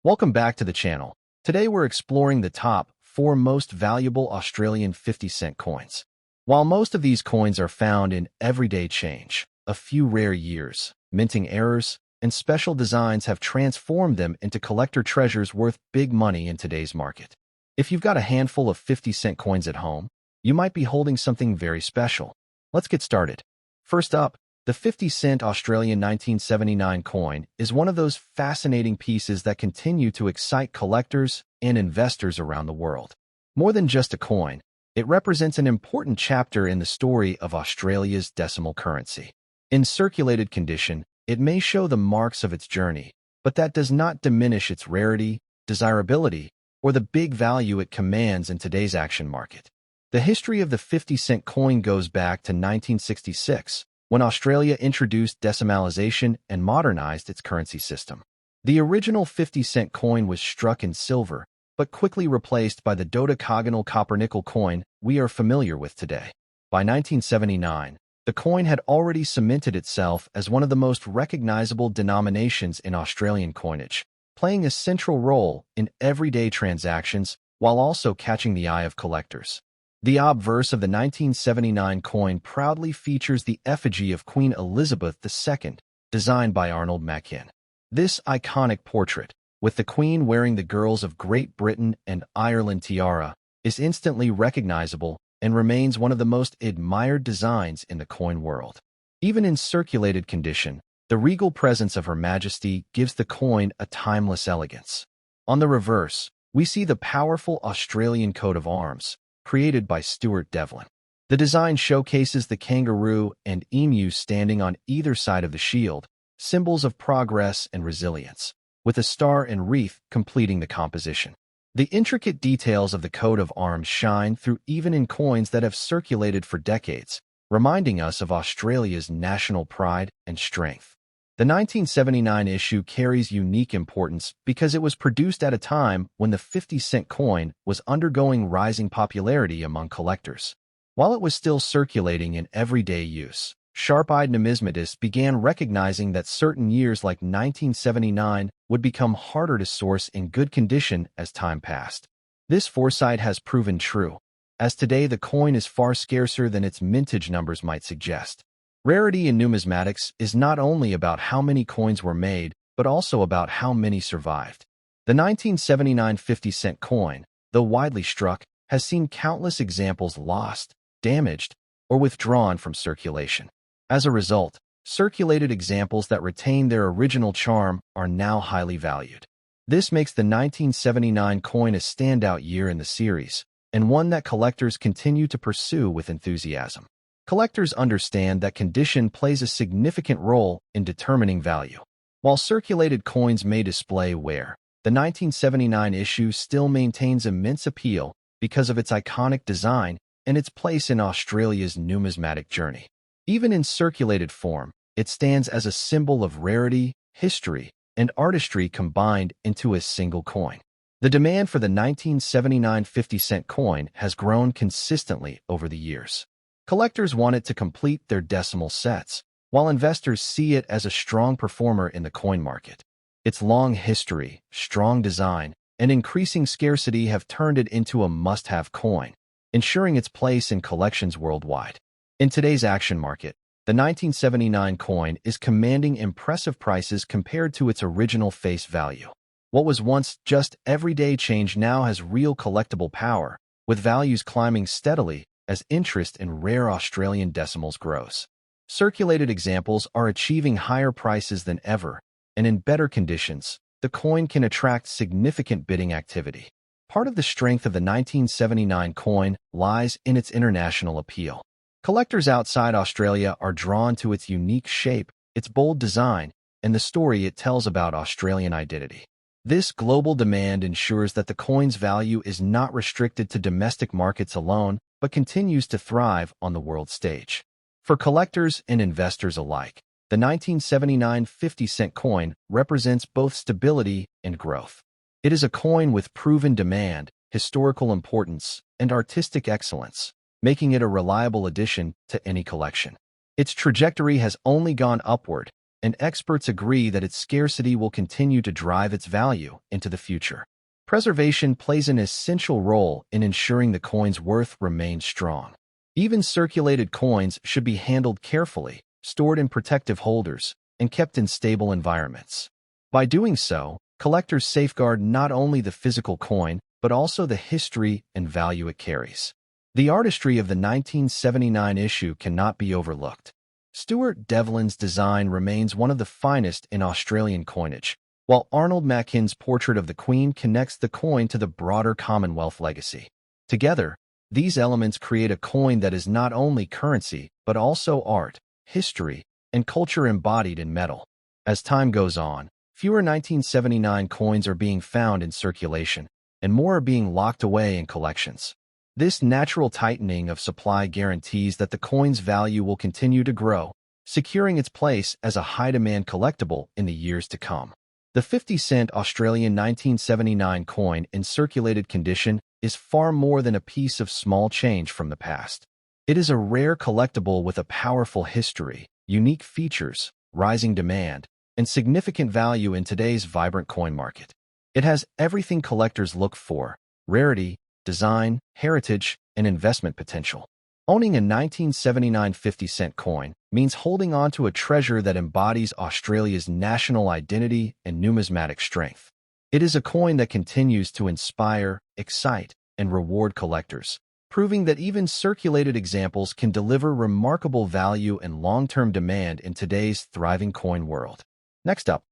Welcome back to the channel. Today we're exploring the top 4 most valuable Australian 50-cent coins. While most of these coins are found in everyday change, a few rare years, minting errors, and special designs have transformed them into collector treasures worth big money in today's market. If you've got a handful of 50-cent coins at home, you might be holding something very special. Let's get started. First up, the 50-cent Australian 1979 coin is one of those fascinating pieces that continue to excite collectors and investors around the world. More than just a coin, it represents an important chapter in the story of Australia's decimal currency. In circulated condition, it may show the marks of its journey, but that does not diminish its rarity, desirability, or the big value it commands in today's action market. The history of the 50-cent coin goes back to 1966, when Australia introduced decimalisation and modernized its currency system. The original 50-cent coin was struck in silver, but quickly replaced by the dodecagonal copper-nickel coin we are familiar with today. By 1979, the coin had already cemented itself as one of the most recognizable denominations in Australian coinage, playing a central role in everyday transactions while also catching the eye of collectors. The obverse of the 1979 coin proudly features the effigy of Queen Elizabeth II, designed by Arnold Machin. This iconic portrait, with the Queen wearing the Girls of Great Britain and Ireland tiara, is instantly recognizable and remains one of the most admired designs in the coin world. Even in circulated condition, the regal presence of Her Majesty gives the coin a timeless elegance. On the reverse, we see the powerful Australian coat of arms, created by Stuart Devlin. The design showcases the kangaroo and emu standing on either side of the shield, symbols of progress and resilience, with a star and wreath completing the composition. The intricate details of the coat of arms shine through even in coins that have circulated for decades, reminding us of Australia's national pride and strength. The 1979 issue carries unique importance because it was produced at a time when the 50-cent coin was undergoing rising popularity among collectors. While it was still circulating in everyday use, sharp-eyed numismatists began recognizing that certain years like 1979 would become harder to source in good condition as time passed. This foresight has proven true, as today the coin is far scarcer than its mintage numbers might suggest. Rarity in numismatics is not only about how many coins were made, but also about how many survived. The 1979 50-cent coin, though widely struck, has seen countless examples lost, damaged, or withdrawn from circulation. As a result, circulated examples that retain their original charm are now highly valued. This makes the 1979 coin a standout year in the series, and one that collectors continue to pursue with enthusiasm. Collectors understand that condition plays a significant role in determining value. While circulated coins may display wear, the 1979 issue still maintains immense appeal because of its iconic design and its place in Australia's numismatic journey. Even in circulated form, it stands as a symbol of rarity, history, and artistry combined into a single coin. The demand for the 1979 50-cent coin has grown consistently over the years. Collectors want it to complete their decimal sets, while investors see it as a strong performer in the coin market. Its long history, strong design, and increasing scarcity have turned it into a must-have coin, ensuring its place in collections worldwide. In today's action market, the 1979 coin is commanding impressive prices compared to its original face value. What was once just everyday change now has real collectible power, with values climbing steadily as interest in rare Australian decimals grows. Circulated examples are achieving higher prices than ever, and in better conditions, the coin can attract significant bidding activity. Part of the strength of the 1979 coin lies in its international appeal. Collectors outside Australia are drawn to its unique shape, its bold design, and the story it tells about Australian identity. This global demand ensures that the coin's value is not restricted to domestic markets alone, but continues to thrive on the world stage. For collectors and investors alike, the 1979 50-cent coin represents both stability and growth. It is a coin with proven demand, historical importance, and artistic excellence, making it a reliable addition to any collection. Its trajectory has only gone upward, and experts agree that its scarcity will continue to drive its value into the future. Preservation plays an essential role in ensuring the coin's worth remains strong. Even circulated coins should be handled carefully, stored in protective holders, and kept in stable environments. By doing so, collectors safeguard not only the physical coin, but also the history and value it carries. The artistry of the 1979 issue cannot be overlooked. Stuart Devlin's design remains one of the finest in Australian coinage, while Arnold Mackin's portrait of the Queen connects the coin to the broader Commonwealth legacy. Together, these elements create a coin that is not only currency, but also art, history, and culture embodied in metal. As time goes on, fewer 1979 coins are being found in circulation, and more are being locked away in collections. This natural tightening of supply guarantees that the coin's value will continue to grow, securing its place as a high-demand collectible in the years to come. The 50-cent Australian 1979 coin in circulated condition is far more than a piece of small change from the past. It is a rare collectible with a powerful history, unique features, rising demand, and significant value in today's vibrant coin market. It has everything collectors look for: rarity, design, heritage, and investment potential. Owning a 1979 50-cent coin means holding on to a treasure that embodies Australia's national identity and numismatic strength. It is a coin that continues to inspire, excite, and reward collectors, proving that even circulated examples can deliver remarkable value and long-term demand in today's thriving coin world. Next up,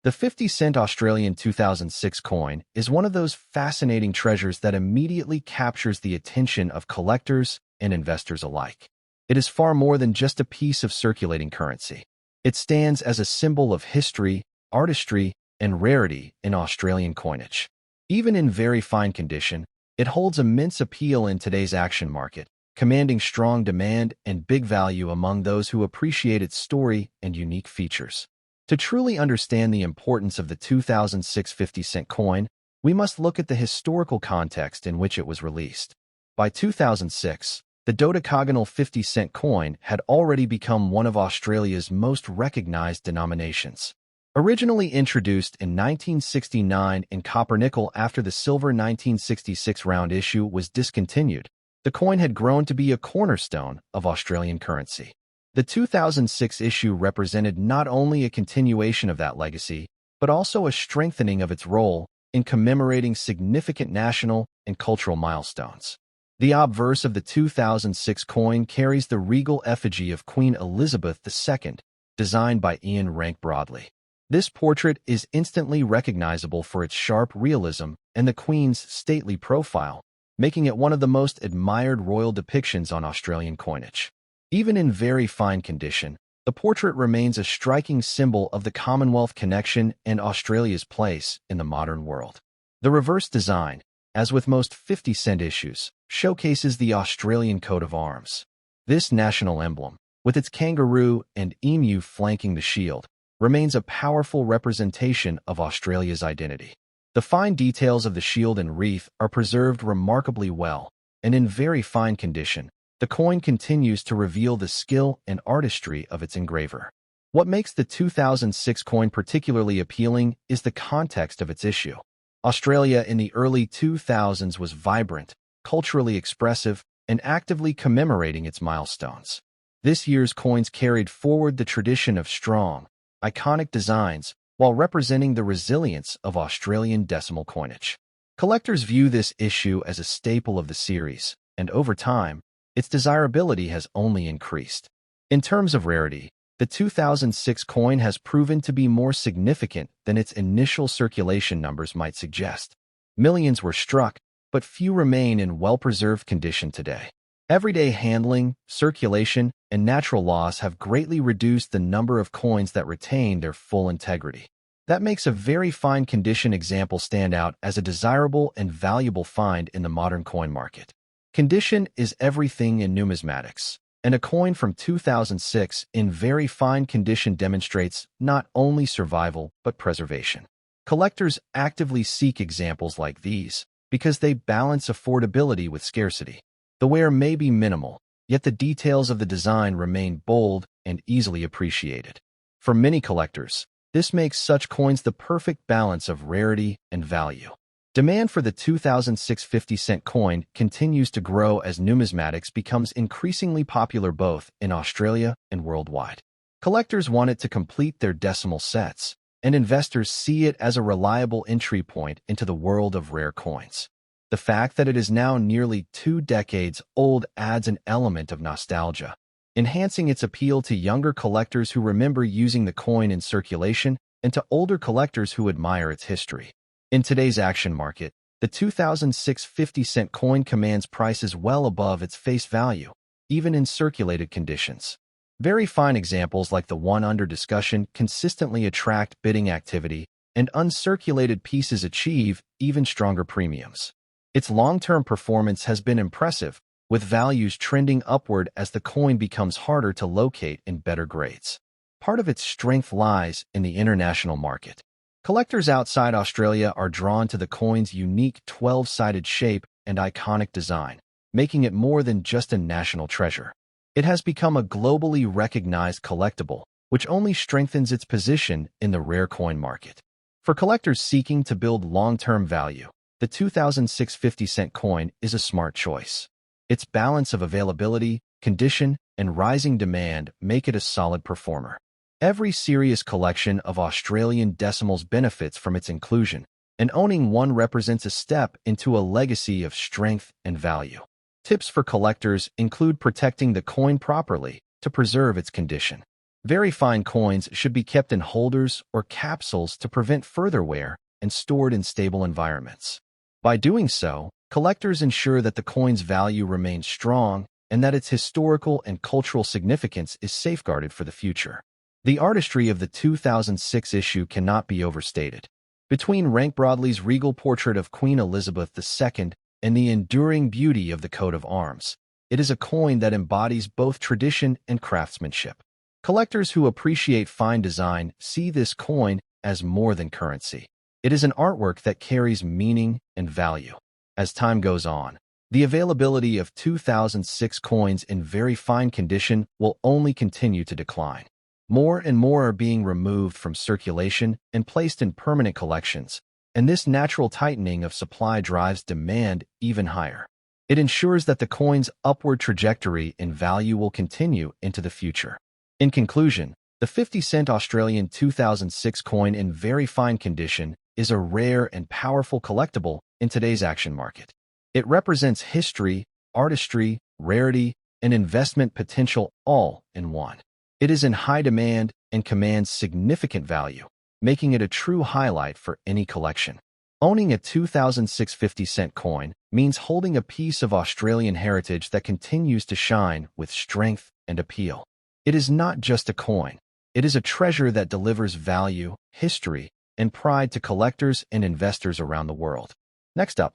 the 50-cent Australian 2006 coin is one of those fascinating treasures that immediately captures the attention of collectors and investors alike. It is far more than just a piece of circulating currency. It stands as a symbol of history, artistry, and rarity in Australian coinage. Even in very fine condition, it holds immense appeal in today's action market, commanding strong demand and big value among those who appreciate its story and unique features. To truly understand the importance of the 2006 50-cent coin, we must look at the historical context in which it was released. By 2006, the dodecagonal 50-cent coin had already become one of Australia's most recognized denominations. Originally introduced in 1969 in copper-nickel after the silver 1966 round issue was discontinued, the coin had grown to be a cornerstone of Australian currency. The 2006 issue represented not only a continuation of that legacy, but also a strengthening of its role in commemorating significant national and cultural milestones. The obverse of the 2006 coin carries the regal effigy of Queen Elizabeth II, designed by Ian Rank Broadley. This portrait is instantly recognizable for its sharp realism and the Queen's stately profile, making it one of the most admired royal depictions on Australian coinage. Even in very fine condition, the portrait remains a striking symbol of the Commonwealth connection and Australia's place in the modern world. The reverse design, as with most 50-cent issues, showcases the Australian coat of arms. This national emblem, with its kangaroo and emu flanking the shield, remains a powerful representation of Australia's identity. The fine details of the shield and wreath are preserved remarkably well, and in very fine condition, the coin continues to reveal the skill and artistry of its engraver. What makes the 2006 coin particularly appealing is the context of its issue. Australia in the early 2000s was vibrant, culturally expressive, and actively commemorating its milestones. This year's coins carried forward the tradition of strong, iconic designs while representing the resilience of Australian decimal coinage. Collectors view this issue as a staple of the series, and over time, its desirability has only increased. In terms of rarity, the 2006 coin has proven to be more significant than its initial circulation numbers might suggest. Millions were struck, but few remain in well-preserved condition today. Everyday handling, circulation, and natural loss have greatly reduced the number of coins that retain their full integrity. That makes a very fine condition example stand out as a desirable and valuable find in the modern coin market. Condition is everything in numismatics, and a coin from 2006 in very fine condition demonstrates not only survival but preservation. Collectors actively seek examples like these because they balance affordability with scarcity. The wear may be minimal, yet the details of the design remain bold and easily appreciated. For many collectors, this makes such coins the perfect balance of rarity and value. Demand for the 2006 50-cent coin continues to grow as numismatics becomes increasingly popular both in Australia and worldwide. Collectors want it to complete their decimal sets, and investors see it as a reliable entry point into the world of rare coins. The fact that it is now nearly 2 decades old adds an element of nostalgia, enhancing its appeal to younger collectors who remember using the coin in circulation and to older collectors who admire its history. In today's action market, the 2006 50-cent coin commands prices well above its face value, even in circulated conditions. Very fine examples like the one under discussion consistently attract bidding activity, and uncirculated pieces achieve even stronger premiums. Its long-term performance has been impressive, with values trending upward as the coin becomes harder to locate in better grades. Part of its strength lies in the international market. Collectors outside Australia are drawn to the coin's unique 12-sided shape and iconic design, making it more than just a national treasure. It has become a globally recognized collectible, which only strengthens its position in the rare coin market. For collectors seeking to build long-term value, the 2006 50-cent coin is a smart choice. Its balance of availability, condition, and rising demand make it a solid performer. Every serious collection of Australian decimals benefits from its inclusion, and owning one represents a step into a legacy of strength and value. Tips for collectors include protecting the coin properly to preserve its condition. Very fine coins should be kept in holders or capsules to prevent further wear and stored in stable environments. By doing so, collectors ensure that the coin's value remains strong and that its historical and cultural significance is safeguarded for the future. The artistry of the 2006 issue cannot be overstated. Between Rank Broadley's regal portrait of Queen Elizabeth II and the enduring beauty of the coat of arms, it is a coin that embodies both tradition and craftsmanship. Collectors who appreciate fine design see this coin as more than currency. It is an artwork that carries meaning and value. As time goes on, the availability of 2006 coins in very fine condition will only continue to decline. More and more are being removed from circulation and placed in permanent collections, and this natural tightening of supply drives demand even higher. It ensures that the coin's upward trajectory in value will continue into the future. In conclusion, the 50-cent Australian 2006 coin in very fine condition is a rare and powerful collectible in today's action market. It represents history, artistry, rarity, and investment potential all in one. It is in high demand and commands significant value, making it a true highlight for any collection. Owning a 2006 50-cent coin means holding a piece of Australian heritage that continues to shine with strength and appeal. It is not just a coin. It is a treasure that delivers value, history, and pride to collectors and investors around the world. Next up,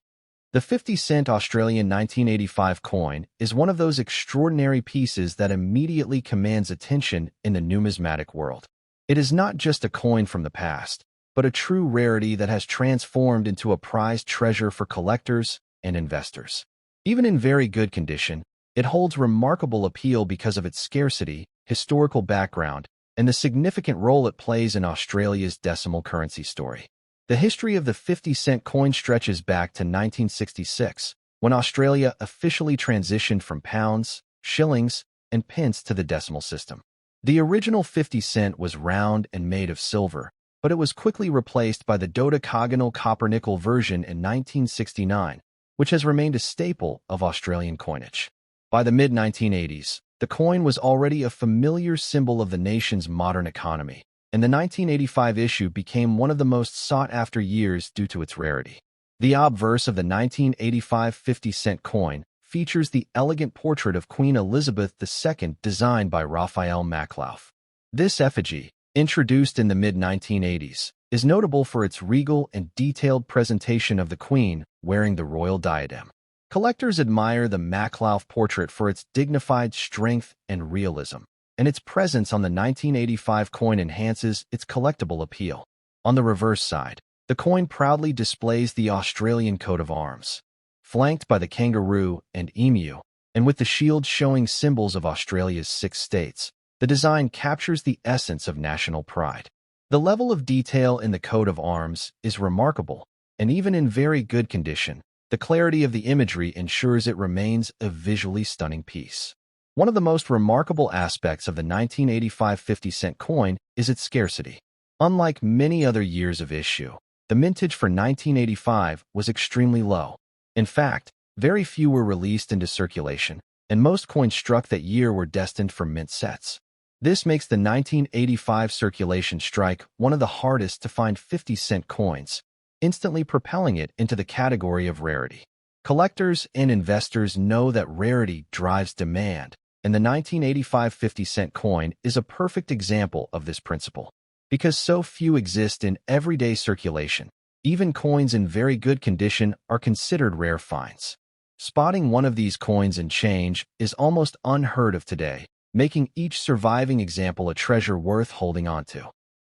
the 50-cent Australian 1985 coin is one of those extraordinary pieces that immediately commands attention in the numismatic world. It is not just a coin from the past, but a true rarity that has transformed into a prized treasure for collectors and investors. Even in very good condition, it holds remarkable appeal because of its scarcity, historical background, and the significant role it plays in Australia's decimal currency story. The history of the 50-cent coin stretches back to 1966, when Australia officially transitioned from pounds, shillings, and pence to the decimal system. The original 50 cent was round and made of silver, but it was quickly replaced by the dodecagonal copper-nickel version in 1969, which has remained a staple of Australian coinage. By the mid-1980s, the coin was already a familiar symbol of the nation's modern economy, and the 1985 issue became one of the most sought-after years due to its rarity. The obverse of the 1985 50-cent coin features the elegant portrait of Queen Elizabeth II designed by Raphael Maklauf. This effigy, introduced in the mid-1980s, is notable for its regal and detailed presentation of the Queen wearing the royal diadem. Collectors admire the Maklauf portrait for its dignified strength and realism, and its presence on the 1985 coin enhances its collectible appeal. On the reverse side, the coin proudly displays the Australian coat of arms, flanked by the kangaroo and emu, and with the shield showing symbols of Australia's 6 states. The design captures the essence of national pride. The level of detail in the coat of arms is remarkable, and even in very good condition, the clarity of the imagery ensures it remains a visually stunning piece. One of the most remarkable aspects of the 1985 50-cent coin is its scarcity. Unlike many other years of issue, the mintage for 1985 was extremely low. In fact, very few were released into circulation, and most coins struck that year were destined for mint sets. This makes the 1985 circulation strike one of the hardest to find 50-cent coins, instantly propelling it into the category of rarity. Collectors and investors know that rarity drives demand, and the 1985 50-cent coin is a perfect example of this principle. Because so few exist in everyday circulation, even coins in very good condition are considered rare finds. Spotting one of these coins in change is almost unheard of today, making each surviving example a treasure worth holding onto.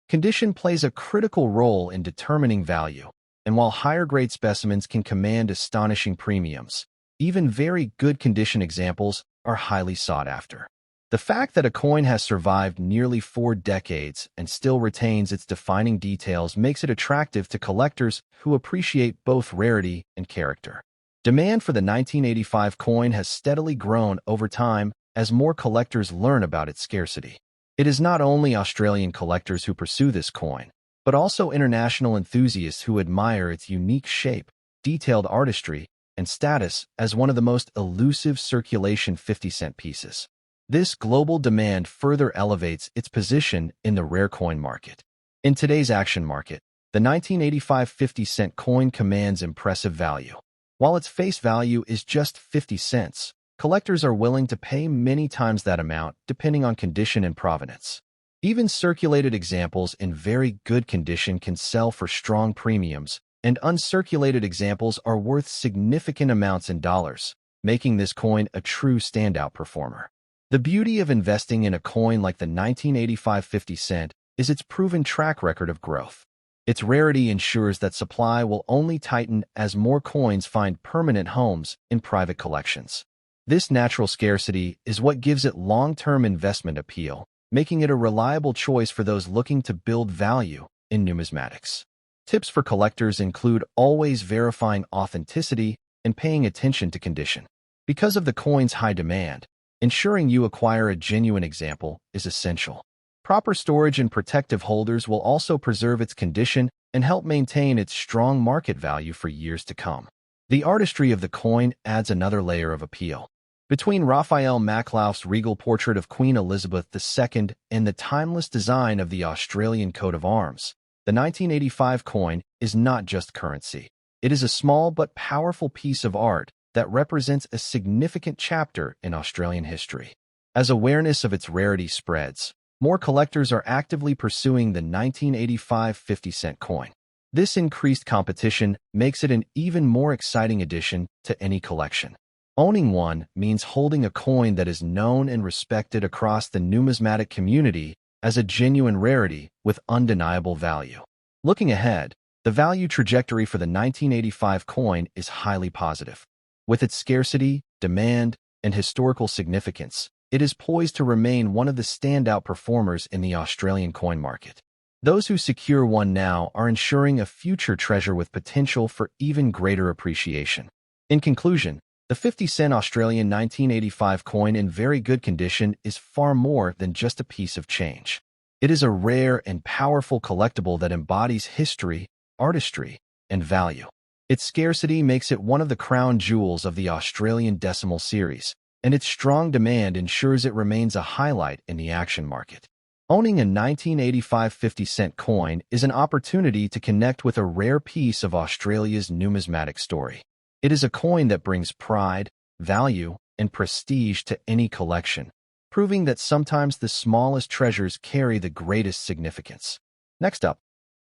Condition plays a critical role in determining value, and while higher-grade specimens can command astonishing premiums, even very good condition examples are highly sought after. The fact that a coin has survived nearly 4 decades and still retains its defining details makes it attractive to collectors who appreciate both rarity and character. Demand for the 1985 coin has steadily grown over time as more collectors learn about its scarcity. It is not only Australian collectors who pursue this coin, but also international enthusiasts who admire its unique shape, detailed artistry, and status as one of the most elusive circulation 50-cent pieces. This global demand further elevates its position in the rare coin market. In today's action market, the 1985 50-cent coin commands impressive value. While its face value is just 50 cents, collectors are willing to pay many times that amount depending on condition and provenance. Even circulated examples in very good condition can sell for strong premiums, and uncirculated examples are worth significant amounts in dollars, making this coin a true standout performer. The beauty of investing in a coin like the 1985 50-cent is its proven track record of growth. Its rarity ensures that supply will only tighten as more coins find permanent homes in private collections. This natural scarcity is what gives it long-term investment appeal, making it a reliable choice for those looking to build value in numismatics. Tips for collectors include always verifying authenticity and paying attention to condition. Because of the coin's high demand, ensuring you acquire a genuine example is essential. Proper storage and protective holders will also preserve its condition and help maintain its strong market value for years to come. The artistry of the coin adds another layer of appeal. Between Raphael Maklauf's regal portrait of Queen Elizabeth II and the timeless design of the Australian coat of arms, the 1985 coin is not just currency. It is a small but powerful piece of art that represents a significant chapter in Australian history. As awareness of its rarity spreads, more collectors are actively pursuing the 1985 50-cent coin. This increased competition makes it an even more exciting addition to any collection. Owning one means holding a coin that is known and respected across the numismatic community as a genuine rarity with undeniable value. Looking ahead, the value trajectory for the 1985 coin is highly positive. With its scarcity, demand, and historical significance, it is poised to remain one of the standout performers in the Australian coin market. Those who secure one now are ensuring a future treasure with potential for even greater appreciation. In conclusion, the 50-cent Australian 1985 coin in very good condition is far more than just a piece of change. It is a rare and powerful collectible that embodies history, artistry, and value. Its scarcity makes it one of the crown jewels of the Australian decimal series, and its strong demand ensures it remains a highlight in the action market. Owning a 1985 50-cent coin is an opportunity to connect with a rare piece of Australia's numismatic story. It is a coin that brings pride, value, and prestige to any collection, proving that sometimes the smallest treasures carry the greatest significance. Next up,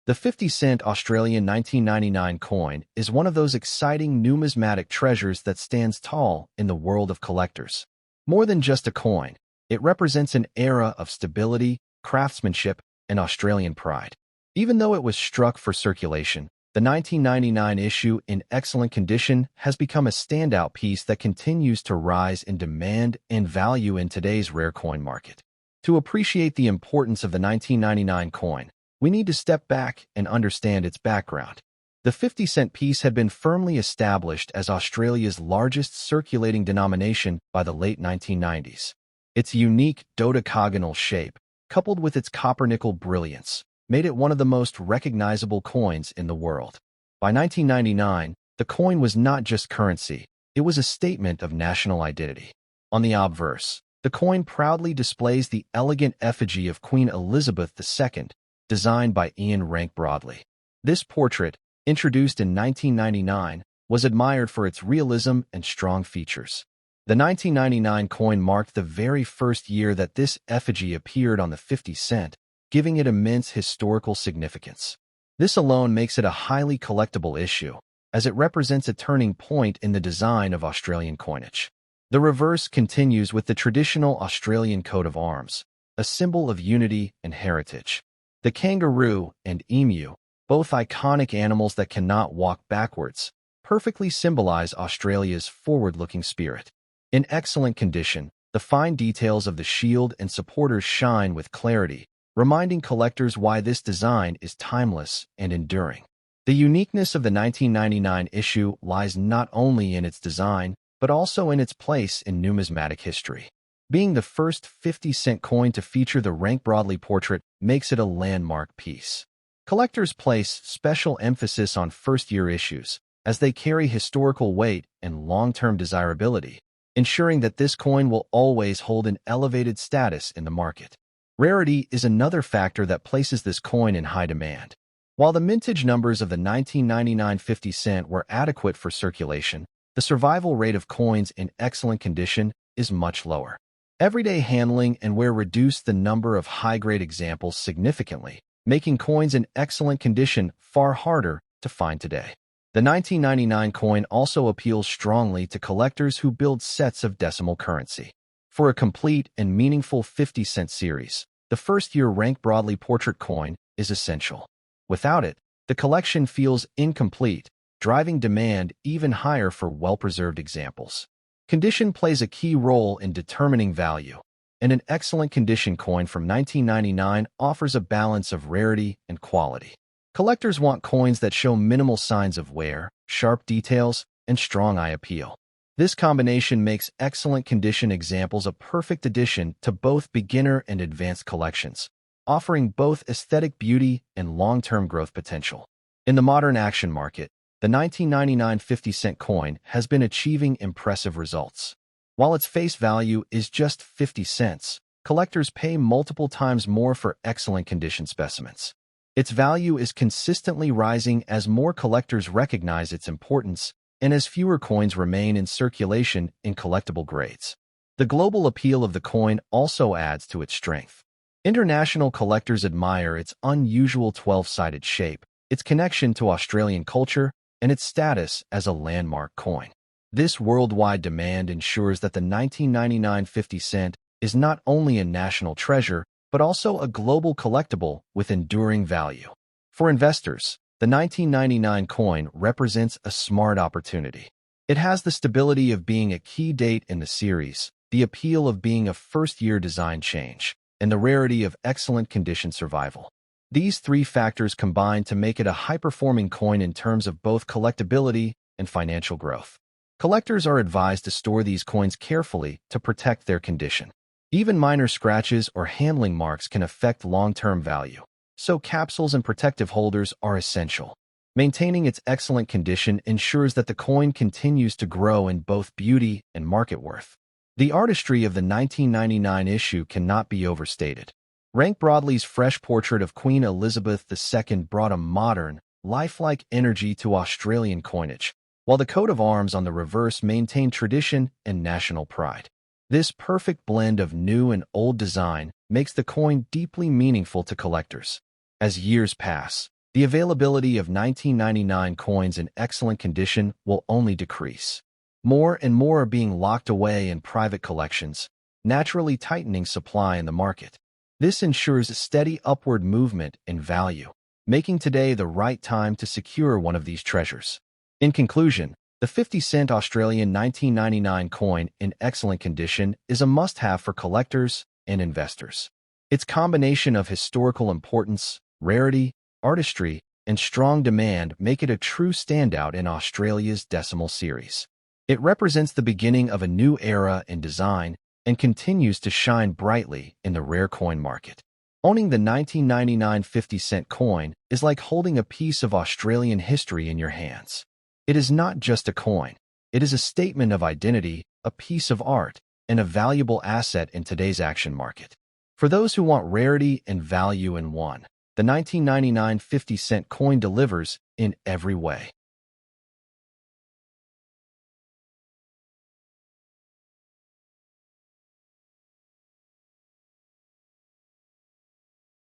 the 50-cent Australian 1999 coin is one of those exciting numismatic treasures that stands tall in the world of collectors. More than just a coin, it represents an era of stability, craftsmanship, and Australian pride. Even though it was struck for circulation, the 1999 issue in excellent condition has become a standout piece that continues to rise in demand and value in today's rare coin market. To appreciate the importance of the 1999 coin, we need to step back and understand its background. The 50-cent piece had been firmly established as Australia's largest circulating denomination by the late 1990s. Its unique dodecagonal shape, coupled with its copper-nickel brilliance, made it one of the most recognizable coins in the world. By 1999, the coin was not just currency, it was a statement of national identity. On the obverse, the coin proudly displays the elegant effigy of Queen Elizabeth II, designed by Ian Rank Broadley. This portrait, introduced in 1999, was admired for its realism and strong features. The 1999 coin marked the very first year that this effigy appeared on the 50 cent, giving it immense historical significance. This alone makes it a highly collectible issue, as it represents a turning point in the design of Australian coinage. The reverse continues with the traditional Australian coat of arms, a symbol of unity and heritage. The kangaroo and emu, both iconic animals that cannot walk backwards, perfectly symbolize Australia's forward-looking spirit. In excellent condition, the fine details of the shield and supporters shine with clarity, reminding collectors why this design is timeless and enduring. The uniqueness of the 1999 issue lies not only in its design, but also in its place in numismatic history. Being the first 50-cent coin to feature the Rank Broadley portrait makes it a landmark piece. Collectors place special emphasis on first-year issues, as they carry historical weight and long-term desirability, ensuring that this coin will always hold an elevated status in the market. Rarity is another factor that places this coin in high demand. While the mintage numbers of the 1999 50 cent were adequate for circulation, the survival rate of coins in excellent condition is much lower. Everyday handling and wear reduced the number of high-grade examples significantly, making coins in excellent condition far harder to find today. The 1999 coin also appeals strongly to collectors who build sets of decimal currency. For a complete and meaningful 50-cent series, the first-year Rank Broadley portrait coin is essential. Without it, the collection feels incomplete, driving demand even higher for well-preserved examples. Condition plays a key role in determining value, and an excellent condition coin from 1999 offers a balance of rarity and quality. Collectors want coins that show minimal signs of wear, sharp details, and strong eye appeal. This combination makes excellent condition examples a perfect addition to both beginner and advanced collections, offering both aesthetic beauty and long-term growth potential. In the modern action market, the 1999 50-cent coin has been achieving impressive results. While its face value is just 50 cents, collectors pay multiple times more for excellent condition specimens. Its value is consistently rising as more collectors recognize its importance and as fewer coins remain in circulation in collectible grades. The global appeal of the coin also adds to its strength. International collectors admire its unusual 12-sided shape, its connection to Australian culture, and its status as a landmark coin. This worldwide demand ensures that the 1999 50 cent is not only a national treasure, but also a global collectible with enduring value. For investors, the 1999 coin represents a smart opportunity. It has the stability of being a key date in the series, the appeal of being a first-year design change, and the rarity of excellent condition survival. These three factors combine to make it a high-performing coin in terms of both collectability and financial growth. Collectors are advised to store these coins carefully to protect their condition. Even minor scratches or handling marks can affect long-term value, so capsules and protective holders are essential. Maintaining its excellent condition ensures that the coin continues to grow in both beauty and market worth. The artistry of the 1999 issue cannot be overstated. Rank Broadley's fresh portrait of Queen Elizabeth II brought a modern, lifelike energy to Australian coinage, while the coat of arms on the reverse maintained tradition and national pride. This perfect blend of new and old design makes the coin deeply meaningful to collectors. As years pass, the availability of 1999 coins in excellent condition will only decrease. More and more are being locked away in private collections, naturally tightening supply in the market. This ensures a steady upward movement in value, making today the right time to secure one of these treasures. In conclusion, the 50-cent Australian 1999 coin in excellent condition is a must-have for collectors and investors. Its combination of historical importance, rarity, artistry, and strong demand make it a true standout in Australia's decimal series. It represents the beginning of a new era in design and continues to shine brightly in the rare coin market. Owning the 1999 50-cent coin is like holding a piece of Australian history in your hands. It is not just a coin. It is a statement of identity, a piece of art, and a valuable asset in today's action market. For those who want rarity and value in one, the 1999 50-cent coin delivers in every way.